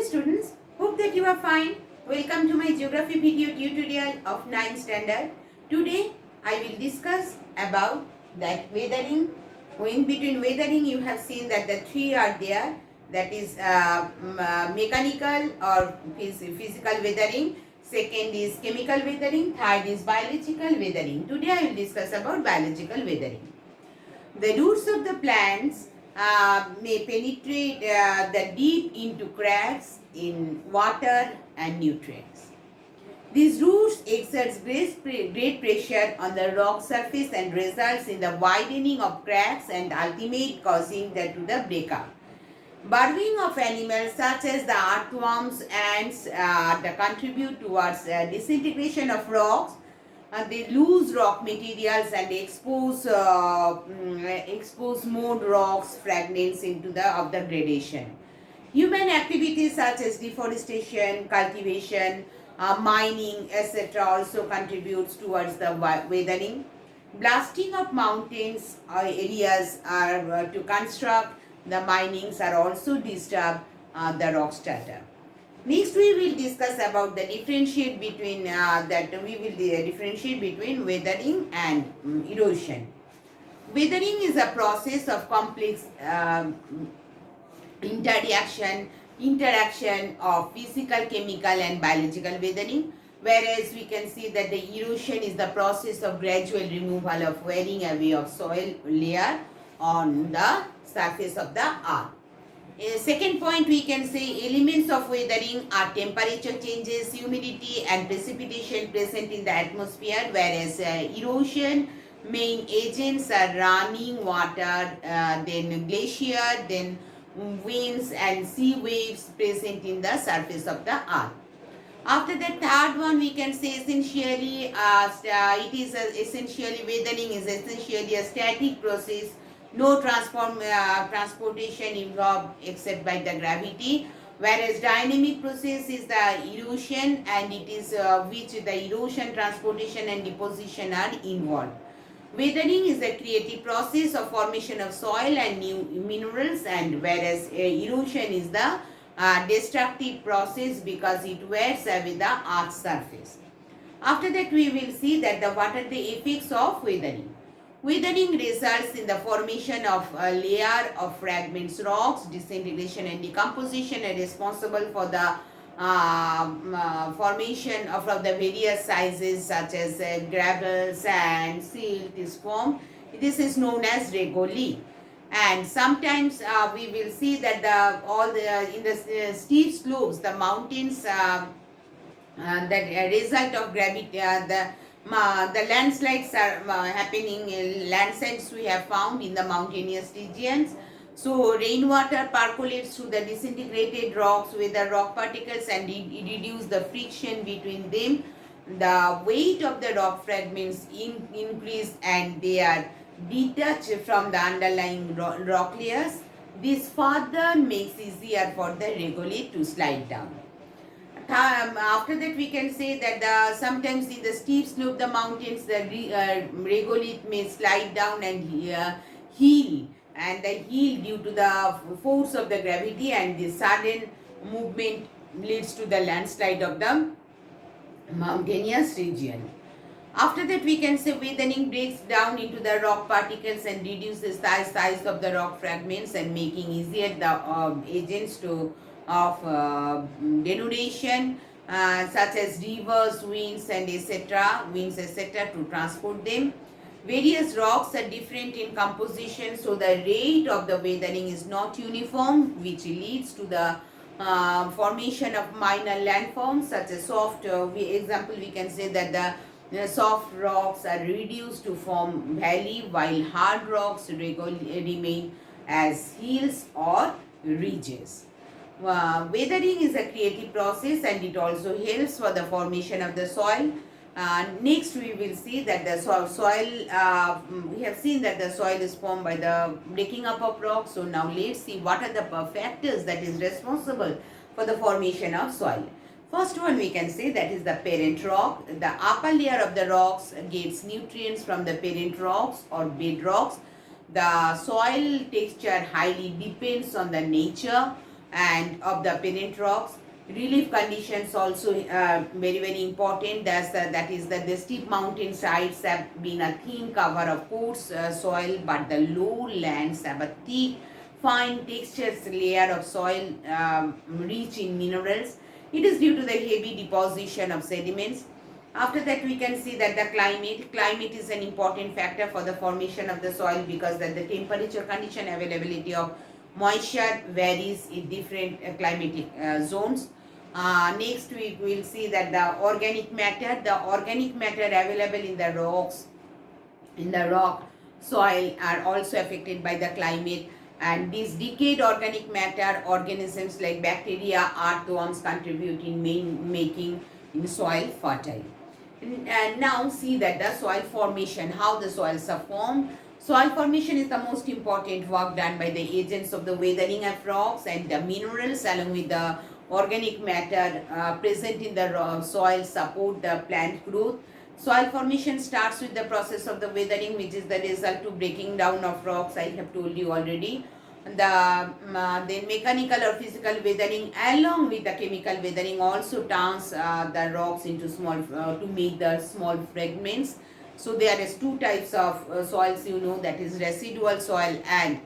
students, hope that you are fine. Welcome to my geography video tutorial of 9th standard. Today I will discuss about that weathering. In between weathering you have seen that the three are there, that is mechanical or physical weathering. Second is chemical weathering. Third is biological weathering. Today I will discuss about biological weathering. The roots of the plants may penetrate the deep into cracks in water and nutrients. These roots exert great pressure on the rock surface and results in the widening of cracks and ultimately causing to the breakup. Burrowing of animals such as the earthworms, ants, contribute towards disintegration of rocks. They lose rock materials and expose more rocks fragments into the gradation. Human activities such as deforestation, cultivation, mining, etc. also contributes towards the weathering. Blasting of mountains areas to construct the minings are also disturb the rock strata. Next, we will discuss about the differentiate between differentiate between weathering and erosion. Weathering is a process of complex interaction of physical, chemical, and biological weathering. Whereas we can see that the erosion is the process of gradual removal of wearing away of soil layer on the surface of the earth. Second point, we can say elements of weathering are temperature changes, humidity and precipitation present in the atmosphere, whereas erosion main agents are running water, then glacier, then winds and sea waves present in the surface of the earth. After the third one, we can say essentially weathering is essentially a static process. No transportation involved except by the gravity, whereas dynamic process is the erosion, and it is which the erosion, transportation and deposition are involved. Weathering is the creative process of formation of soil and new minerals, and whereas erosion is the destructive process because it wears away the earth's surface. After that, we will see that what are the effects of weathering. Weathering results in the formation of a layer of fragments, rocks. Disintegration and decomposition are responsible for the formation of the various sizes such as gravel, sand, silt is formed. This is known as regolith. And sometimes we will see that in the steep slopes, the mountains, the result of gravity, the landslides are happening. Landslides we have found in the mountainous regions. So rainwater percolates through the disintegrated rocks with the rock particles and reduce the friction between them. The weight of the rock fragments increase and they are detached from the underlying rock layers. This further makes easier for the regolith to slide down. After that, we can say that sometimes in the steep slope the mountains, the regolith may slide down and heal, and the heal due to the force of the gravity, and the sudden movement leads to the landslide of the mountainous region. After that, we can say weathering breaks down into the rock particles and reduces the size of the rock fragments and making easier the agents of denudation such as rivers, winds and etc. to transport them. Various rocks are different in composition, so the rate of the weathering is not uniform, which leads to the formation of minor landforms such as soft. Example, we can say that the soft rocks are reduced to form valley, while hard rocks remain as hills or ridges. Weathering is a creative process and it also helps for the formation of the soil. Next, we will see that the soil, we have seen that the soil is formed by the breaking up of rocks. So now let's see what are the factors that is responsible for the formation of soil. First one, we can say that is the parent rock. The upper layer of the rocks gets nutrients from the parent rocks or bed rocks. The soil texture highly depends on the nature and of the parent rocks. Relief conditions also very important. That is that the steep mountain sides have been a thin cover of coarse soil, but the lowlands have a thick, fine textured layer of soil rich in minerals. It is due to the heavy deposition of sediments. After that, we can see that the climate is an important factor for the formation of the soil, because that the temperature condition availability of moisture varies in different climatic zones. Next, we will see that the organic matter available in the rocks, in the rock soil, are also affected by the climate, and these decayed organic matter organisms like bacteria, earthworms contribute in making soil fertile. And now see that the soil formation, how the soils are formed. Soil formation is the most important work done by the agents of the weathering of rocks, and the minerals along with the organic matter present in the soil support the plant growth. Soil formation starts with the process of the weathering, which is the result to breaking down of rocks. I have told you already. The mechanical or physical weathering along with the chemical weathering also turns the rocks into small to make the small fragments. So there is two types of soils, that is residual soil and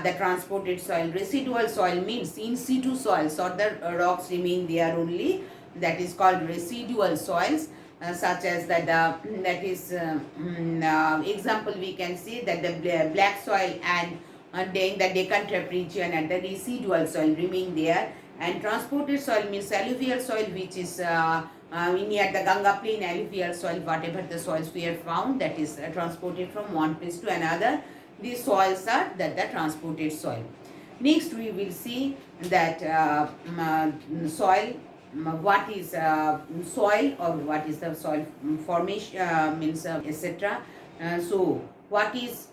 the transported soil. Residual soil means in situ soils, or the rocks remain there only. That is called residual soils. Such as that is example, we can see that the black soil and then the Deccan Trap region and the residual soil remain there. And transported soil means alluvial soil, which is near the Ganga plain. Alluvial soil, whatever the soils we have found, that is transported from one place to another. These soils are the transported soil. Next, we will see that soil. What is soil, or what is the soil formation, means etc. So, what is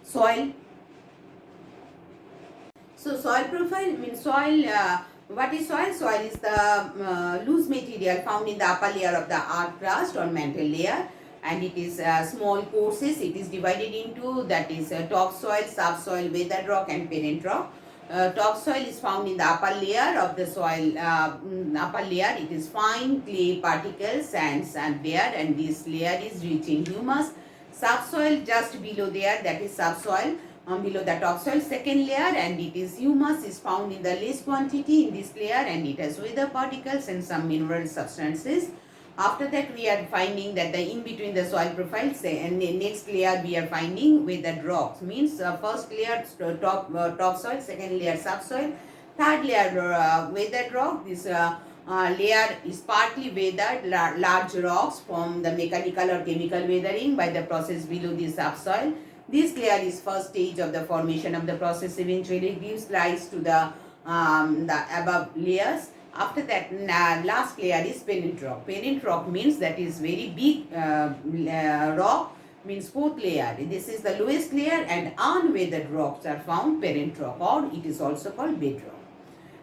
soil? So soil profile means soil. What is soil? Soil is the loose material found in the upper layer of the earth crust or mantle layer, and it is small courses. It is divided into, that is topsoil, subsoil, weathered rock, and parent rock. Topsoil is found in the upper layer of the soil. Upper layer, it is fine clay particles, sands, and there, and this layer is rich in humus. Subsoil just below there, that is subsoil. Below the topsoil, second layer, and it is humus is found in the less quantity in this layer, and it has weather particles and some mineral substances. After that, we are finding that the in between the soil profiles, and the next layer we are finding weathered rocks. Means first layer topsoil, second layer subsoil, third layer weathered rock. This layer is partly weathered. Large rocks from the mechanical or chemical weathering by the process below the subsoil. This layer is first stage of the formation of the process, eventually gives rise to the above layers. After that, last layer is parent rock. Parent rock means that is very big rock, means fourth layer. This is the lowest layer, and unweathered rocks are found parent rock, or it is also called bedrock.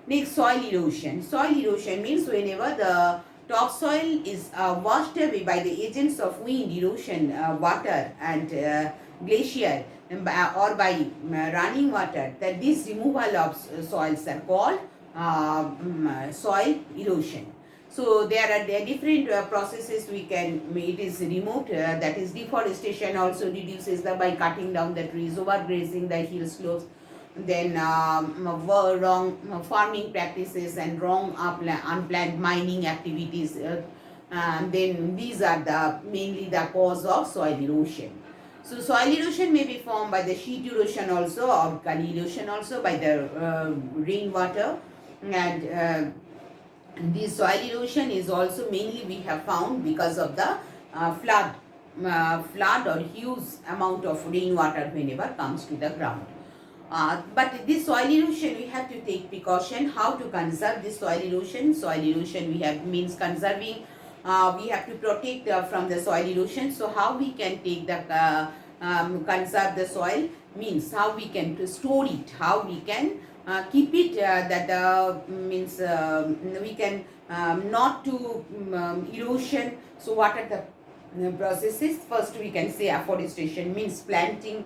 Next, soil erosion. Soil erosion means whenever the topsoil is washed away by the agents of wind, erosion, water, and glacier, or by running water, that this removal of soils are called soil erosion. So there are different processes it is removed. That is deforestation also reduces by cutting down the trees, overgrazing the hill slopes, then wrong farming practices and wrong unplanned mining activities. Then these are mainly the cause of soil erosion. So soil erosion may be formed by the sheet erosion also, or gully erosion also, by the rainwater, and this soil erosion is also mainly we have found because of the flood or huge amount of rainwater whenever comes to the ground. But this soil erosion, we have to take precaution. How to conserve this soil erosion? Soil erosion we have means conserving. We have to protect from the soil erosion. So how we can take the conserve the soil means how we can store it, how we can keep it means we can not to erosion. So what are the processes? First we can say afforestation means planting,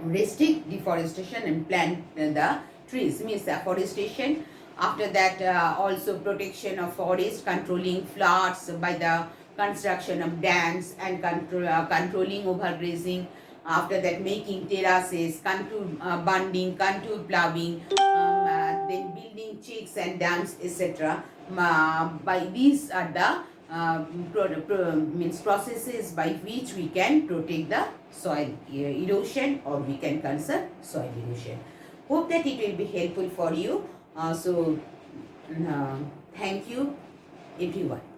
restrict deforestation and plant the trees, means afforestation. After that, also protection of forest, controlling floods by the construction of dams and controlling overgrazing. After that, making terraces, contour bunding, contour ploughing, then building checks and dams, etc. By these are the means processes by which we can protect the soil erosion, or we can conserve soil erosion. Hope that it will be helpful for you. Thank you everyone.